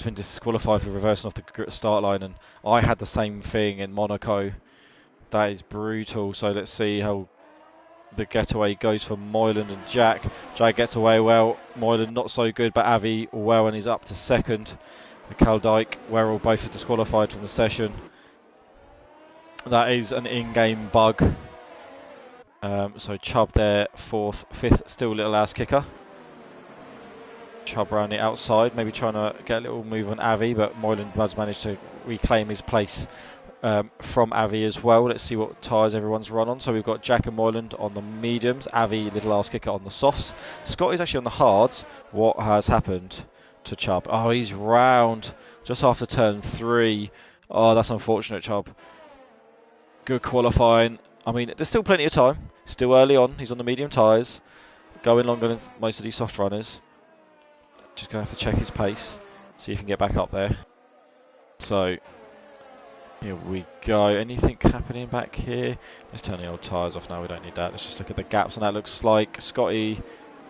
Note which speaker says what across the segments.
Speaker 1: almost been disqualified for reversing off the start line, and I had the same thing in Monaco. That is brutal. So let's see how the getaway goes for Moyland and Jack. Jack gets away well. Moyland not so good, but Avi well, and he's up to second. Caldyke, Werrell both are disqualified from the session. That is an in-game bug. So Chubb there, fourth, fifth, still little ass kicker. Chubb around the outside, maybe trying to get a little move on Avi, but Moyland has managed to reclaim his place from Avi as well. Let's see what tyres everyone's run on. So we've got Jack and Moyland on the mediums, Avi, little ass kicker on the softs. Scotty's actually on the hards. What has happened to Chubb? Oh, he's round just after turn 3. Oh, that's unfortunate, Chubb. Good qualifying. I mean, there's still plenty of time. Still early on. He's on the medium tyres. Going longer than most of these soft runners. Just going to have to check his pace. See if he can get back up there. So, here we go. Anything happening back here? Let's turn the old tyres off now. We don't need that. Let's just look at the gaps. And that looks like Scotty...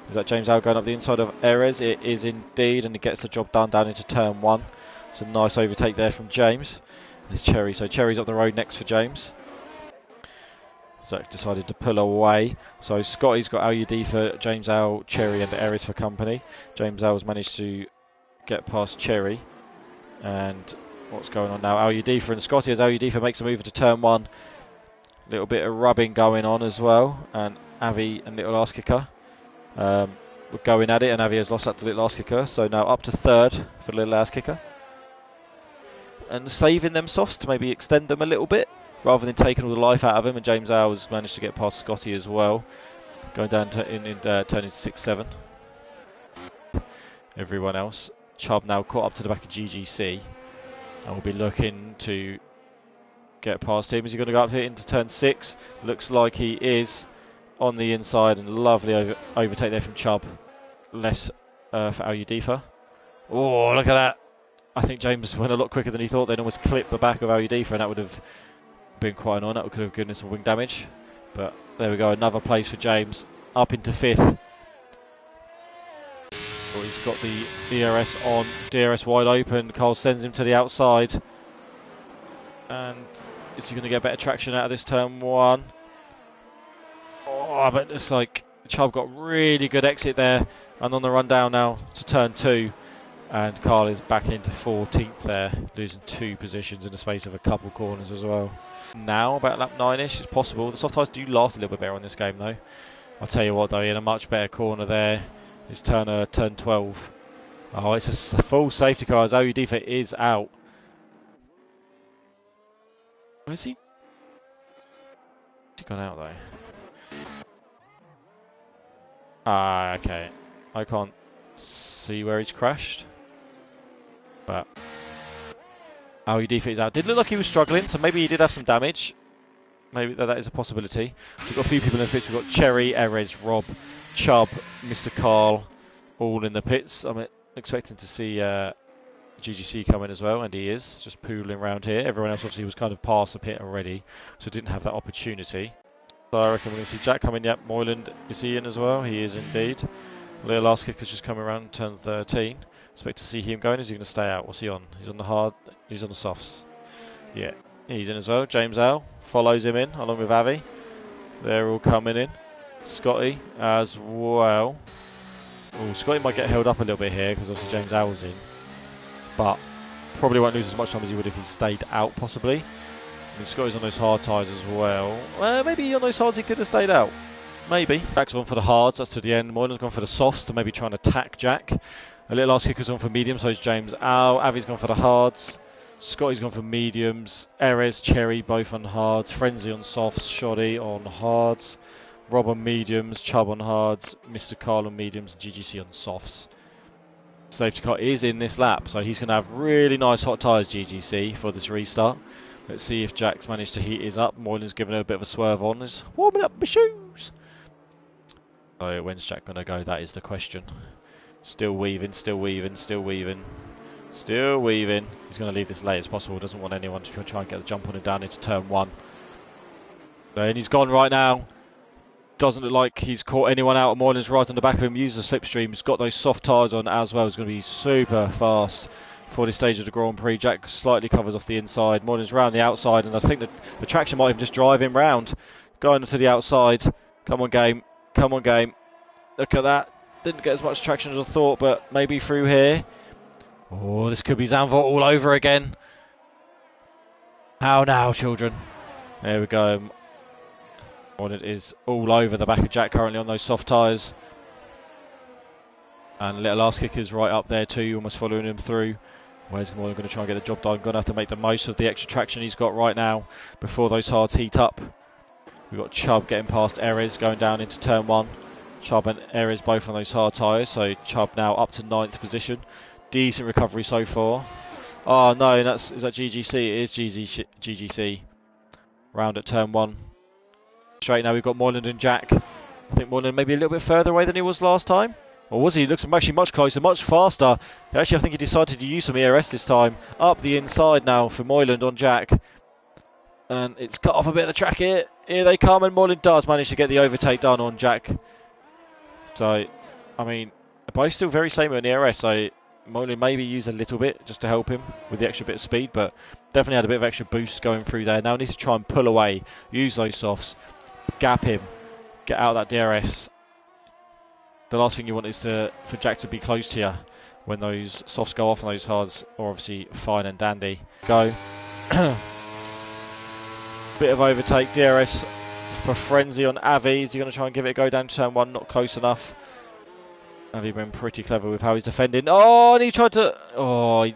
Speaker 1: Is that James Al going up the inside of Erez? It is indeed. And he gets the job done down into turn 1. It's a nice overtake there from James. There's Cherry. So Cherry's up the road next for James. So decided to pull away. So Scotty's got Al for James Al, Cherry and Erez for company. James Al's managed to get past Cherry. And what's going on now? Al and Scotty as Al makes a move into turn 1. Little bit of rubbing going on as well. And Avi and Little Ass Kicker we're going at it. And Avi has lost that to Little Ass Kicker. So now up to third for Little Ass Kicker. And saving them softs to maybe extend them a little bit, rather than taking all the life out of him. And James Al has managed to get past Scotty as well, going down to turning 6-7. Everyone else, Chubb now caught up to the back of GGC, and will be looking to get past him. Is he going to go up here into turn 6? Looks like he is on the inside, and lovely overtake there from Chubb. Less for Al Udifa. Oh, look at that! I think James went a lot quicker than he thought. They'd almost clipped the back of Al Udifa, and that would have been quite annoying. That could have given us some wing damage. But there we go, another place for James, up into 5th. Oh, he's got the DRS on, DRS wide open. Cole sends him to the outside. And is he going to get better traction out of this turn 1? Oh, but it's like Chubb got really good exit there. And on the run down now to turn 2. And Carl is back into 14th there, losing 2 positions in the space of a couple corners as well. Now, about lap 9ish, it's possible. The soft tyres do last a little bit better on this game though. I'll tell you what though, in a much better corner there is turn 12. Oh, it's a full safety car as Udifa is out. Where is he? He's gone out though. Ah, okay. I can't see where he's crashed. But Al Udifa is out. Did look like he was struggling, so maybe he did have some damage. Maybe that is a possibility. So we've got a few people in the pits. We've got Cherry, Erez, Rob, Chubb, Mr. Carl, all in the pits. I'm expecting to see GGC come in as well, and he is just pooling around here. Everyone else obviously was kind of past the pit already, so didn't have that opportunity. So I reckon we're going to see Jack coming. Yep, Moyland, is he in as well? He is indeed. Little last kicker's just come around, turn 13. Expect to see him going. Is he going to stay out? What's he on? He's on the hard. He's on the softs. Yeah, he's in as well. James Al follows him in along with Avi. They're all coming in. Scotty as well. Oh, Scotty might get held up a little bit here because obviously James Al's in. But probably won't lose as much time as he would if he stayed out possibly. I mean, Scotty's on those hard tyres as well. Well, maybe on those hards he could have stayed out. Maybe. Jack's gone for the hards, that's to the end. Moylan's gone for the softs to maybe try and attack Jack. A little ass kicker's on for medium, so is James Al. Avi's gone for the hards. Scotty's gone for mediums. Erez, Cherry, both on hards. Frenzy on softs. Shoddy on hards. Rob on mediums. Chubb on hards. Mr. Carl on mediums. GGC on softs. Safety car is in this lap, so he's going to have really nice hot tyres, GGC, for this restart. Let's see if Jack's managed to heat his up. Moylan's given it a bit of a swerve on. He's warming up my shoes. So when's Jack going to go? That is the question. Still weaving, still weaving, still weaving. Still weaving. He's going to leave this as late as possible. Doesn't want anyone to try and get the jump on him down into turn 1. And he's gone right now. Doesn't look like he's caught anyone out. Moylan's right on the back of him. Uses the slipstream. He's got those soft tyres on as well. He's going to be super fast for this stage of the Grand Prix. Jack slightly covers off the inside. Moylan's round the outside, and I think that the traction might even just drive him round. Going to the outside. Come on, game. Come on, game. Look at that. Didn't get as much traction as I thought, but maybe through here. Oh, this could be Zandvoort all over again. How now, children? There we go. Moylan is all over the back of Jack currently on those soft tyres. And Little Arse Kicker's right up there too, almost following him through. Where's Moylan going to try and get the job done? Going to have to make the most of the extra traction he's got right now before those hards heat up. We've got Chubb getting past Erez, going down into turn 1. Chubb and Erez both on those hard tyres, so Chubb now up to 9th position. Decent recovery so far. Oh no, is that GGC? It is GGC. Round at turn 1. Straight now we've got Moylan and Jack. I think Moylan maybe a little bit further away than he was last time. Or was he? He looks actually much closer, much faster. Actually, I think he decided to use some ERS this time. Up the inside now for Moylan on Jack. And it's cut off a bit of the track here. Here they come, and Moylan does manage to get the overtake done on Jack. So, I mean, both still very same on the ERS, so Moylan maybe used a little bit just to help him with the extra bit of speed, but definitely had a bit of extra boost going through there. Now he needs to try and pull away, use those softs, gap him, get out of that DRS. The last thing you want is for Jack to be close to you when those softs go off and those hards are obviously fine and dandy. Go. Bit of overtake, DRS for Frenzy on Avi. Is he going to try and give it a go down to turn 1? Not close enough. Avi been pretty clever with how he's defending. Oh, and he tried to...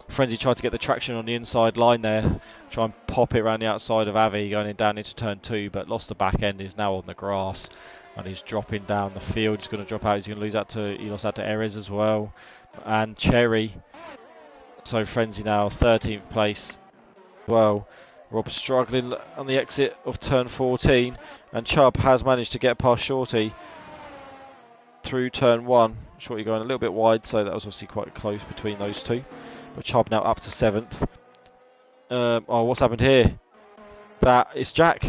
Speaker 1: Frenzy tried to get the traction on the inside line there. Try and pop it around the outside of Avi going down into turn 2, but lost the back end. Is now on the grass. And he's dropping down the field. He's going to drop out. He's going to lose out to... He lost out to Erez as well. And Cherry. So Frenzy now 13th place. Well... Rob struggling on the exit of turn 14, and Chubb has managed to get past Shorty through turn 1. Shorty going a little bit wide, so that was obviously quite close between those two. But Chubb now up to 7th. Oh, what's happened here? It's Jack.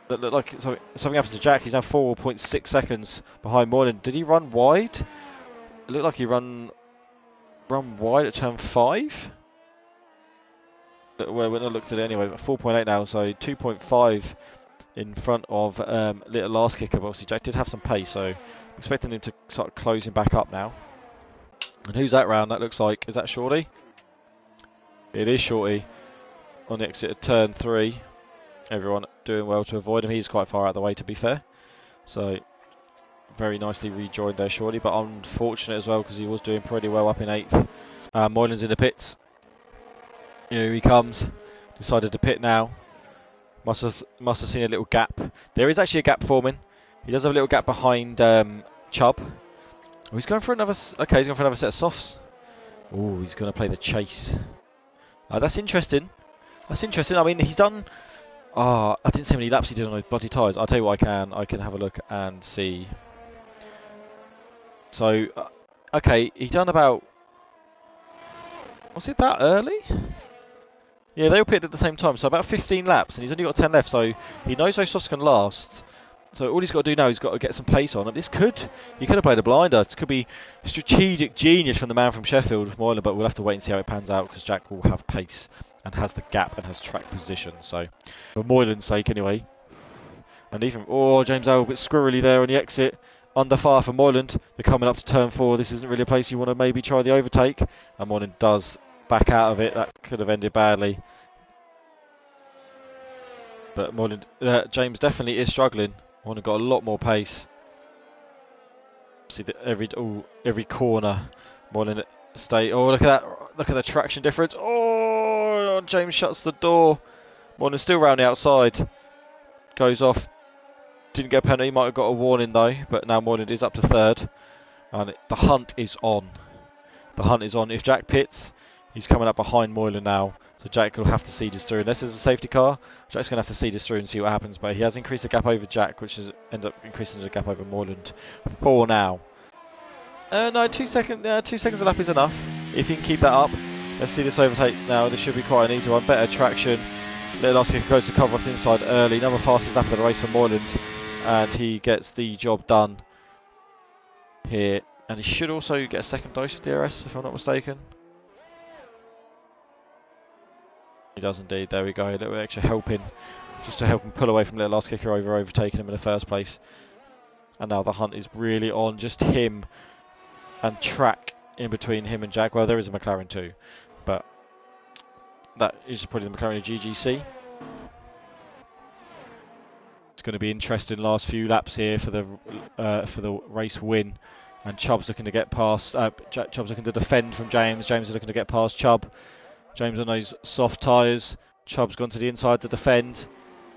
Speaker 1: That looked like something happened to Jack. He's now 4.6 seconds behind Moylan. Did he run wide? It looked like he run wide at turn 5. Well, when I looked at it anyway, but 4.8 now, so 2.5 in front of Little Arse Kicker. But obviously, Jack did have some pace, so expecting him to start closing back up now. And who's that round? That looks like, is that Shorty? It is Shorty on the exit of turn 3. Everyone doing well to avoid him. He's quite far out of the way, to be fair. So, very nicely rejoined there, Shorty, but unfortunate as well because he was doing pretty well up in 8th. Moylan's in the pits. Here he comes. Decided to pit now. Must have seen a little gap. There is actually a gap forming. He does have a little gap behind Chubb. Oh, he's going for another. Okay, he's going for another set of softs. Oh, he's going to play the chase. That's interesting. That's interesting. I mean, he's done. I didn't see how many laps he did on those bloody tyres. I'll tell you what I can. I can have a look and see. So, okay, he's done about. Was it that early? Yeah, they all pitted at the same time, so about 15 laps, and he's only got 10 left, so he knows those softs can last. So all he's got to do now, he's got to get some pace on, and he could have played a blinder. This could be strategic genius from the man from Sheffield, Moylan, but we'll have to wait and see how it pans out, because Jack will have pace, and has the gap, and has track position, so for Moylan's sake anyway. And even, James Owl a bit squirrely there on the exit, under fire for Moylan. They're coming up to turn 4, this isn't really a place you want to maybe try the overtake, and Moylan does back out of it. That could have ended badly. But Moylan, James definitely is struggling. Moylan got a lot more pace. See every corner. Moylan stay. Oh, look at that! Look at the traction difference. Oh, James shuts the door. Moylan still round the outside. Goes off. Didn't get a penalty. Might have got a warning though. But now Moylan is up to 3rd, and the hunt is on. The hunt is on. If Jack pits, he's coming up behind Moylan now, so Jack will have to see this through. Unless there's a safety car, Jack's going to have to see this through and see what happens. But he has increased the gap over Jack, which has ended up increasing the gap over Moylan. 4 now. No, 2 seconds. 2 seconds a lap is enough. If he can keep that up. Let's see this overtake now. This should be quite an easy one. Better traction. Little Arse Kicker goes to cover off the inside early. Another fastest lap of the race for Moylan, and he gets the job done here And he should also get a second dose of DRS, if I'm not mistaken. He does indeed, there we go, a little bit extra helping, just to help him pull away from little last kicker over overtaking him in the first place. And now the hunt is really on, just him and track in between him and Jack. Well, there is a McLaren too, but that is probably the McLaren GGC. It's going to be interesting last few laps here for the race win. And Chubb's looking to get past. Chubb's looking to defend from James. James is looking to get past Chubb. James on those soft tyres. Chubb's gone to the inside to defend.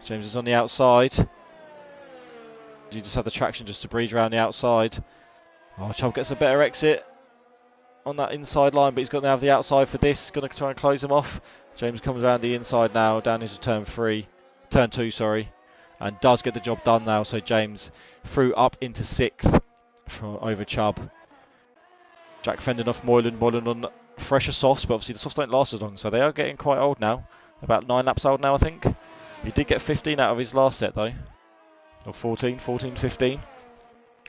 Speaker 1: James is on the outside. He just had the traction just to breeze around the outside. Oh, Chubb gets a better exit on that inside line, but he's got to have the outside for this. Going to try and close him off. James comes around the inside now, down into turn 2, sorry, and does get the job done now. So James through up into 6th from over Chubb. Jack fending off Moylan. Moylan on fresher softs, but obviously the softs don't last as long, so they are getting quite old now. About 9 laps old now, I think. He did get 15 out of his last set though, or 14, 15.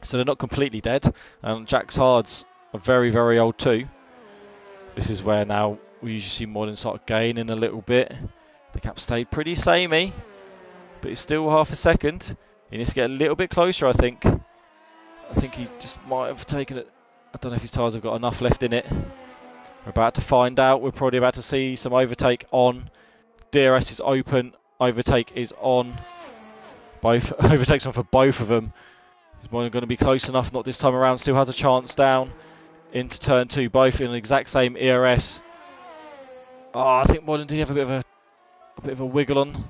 Speaker 1: So they're not completely dead. And Jack's hards are very, very old too. This is where now we usually see Moylan start gaining a little bit. The gap stayed pretty samey, but it's still half a second. He needs to get a little bit closer, I think. I think he just might have taken it. I don't know if his tyres have got enough left in it. We're about to find out. We're probably about to see some overtake on. DRS is open. Overtake is on. Both overtakes on for both of them. Is Moylan going to be close enough? Not this time around. Still has a chance down into turn 2. Both in the exact same ERS. Oh, I think Moylan did have a bit of a wiggle on.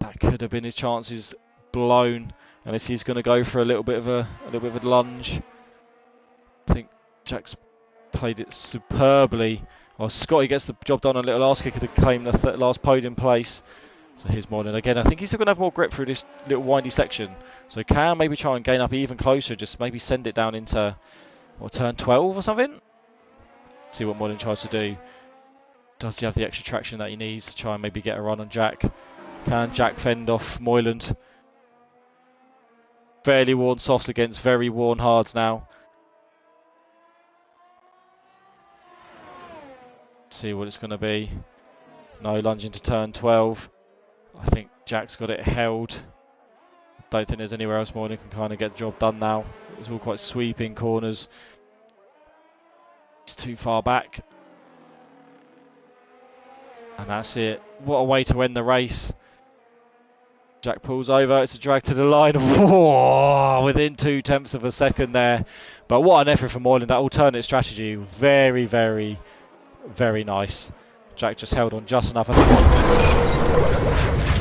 Speaker 1: That could have been his chances blown. Unless he's going to go for a little bit of a lunge. I think Jack's played it superbly. Oh, Scotty gets the job done on a little last kicker to claim the last podium place. So here's Moylan again. I think he's still going to have more grip through this little windy section. So can maybe try and gain up even closer. Just maybe send it down into turn 12 or something. See what Moylan tries to do. Does he have the extra traction that he needs to try and maybe get a run on Jack? Can Jack fend off Moylan? Fairly worn softs against very worn hards now. See what it's going to be. No lunge into turn 12. I think Jack's got it held. Don't think there's anywhere else Moylan can kind of get the job done now. It's all quite sweeping corners. It's too far back. And that's it. What a way to end the race. Jack pulls over. It's a drag to the line. Whoa, within 0.2 of a second there. But what an effort from Moylan. That alternate strategy. Very, very, very nice. Jack just held on just enough. I think.